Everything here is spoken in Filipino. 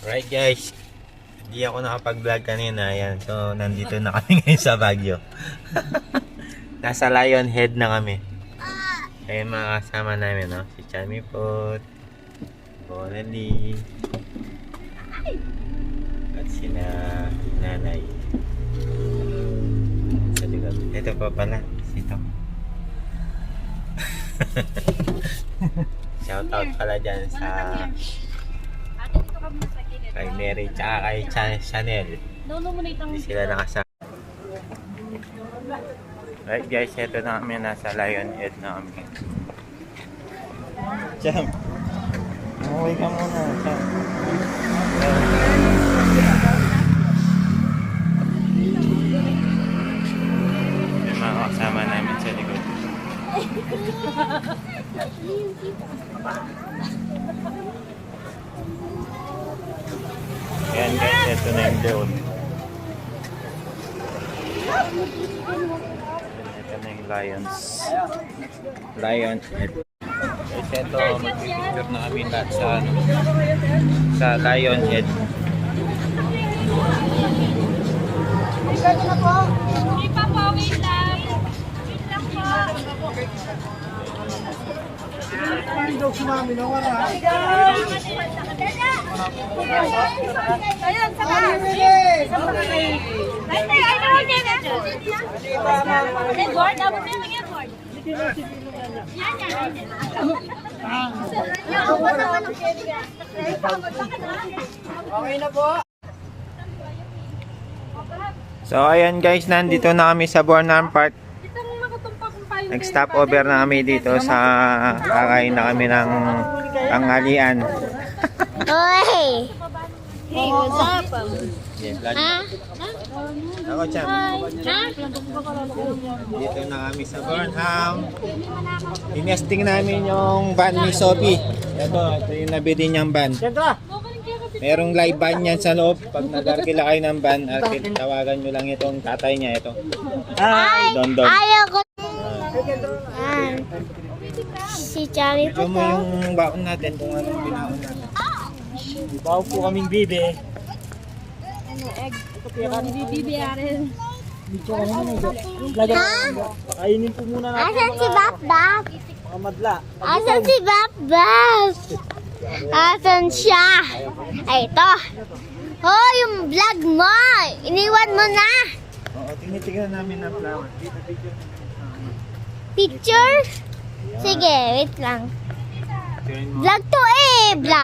Right guys, hindi ako nakapag-vlog kanina. Ayan, so nandito na kami ngayon sa Baguio. Nasa Lion Head na kami. Ayun mga kasama namin, no? Si Chami Pot, Bonali, at sila nanay. Sa likod. Ito pa pala, sito. Shout out pala dyan sa kay Mary tsaka kay Chanel. Hindi sila nakasama. Right guys, ito na kami, nasa Lion Head na kami. Cham, umuwi ka muna. Cham. May mga kasama namin sa likod. Ayan guys, ito na yung doon. Ito na yung Lion Head. Guys, ito, mag-picture na kami lahat sa Lion Head. Hindi pa po, wait lang. Wait lang po. Ayun, sa board, dapat may mga board. Yan, yan. Okay na po. So ayan guys, nandito na kami sa Bornholm Park. Nag-stop over na kami dito sa kakain na kami ng tanghalian. Hey! Hey, what's up? Ako, Cham. Dito na kami sa Bornholm. Inesting namin yung van ni Sophie. Ito yung nabili niyang van. Merong live van yan sa loob. Pag nag-arkila kayo ng van, tawagan nyo lang itong tatay niya. Ito. Don. Ayaw ko. Si Charlie Ito mo yung baon natin kung anong binaon natin. Bawo po kaming bibe. Bibi rin. Kainin po muna natin Asan si Bap-Bap? mga madla. Asan si Bap-Bap? Asan siya? Ay, ito. Oh, yung vlog mo. Iniwan mo na. Oo, tinitignan namin ang flower. Picture? Sige, wait lang. Vlog to eh. Vlog.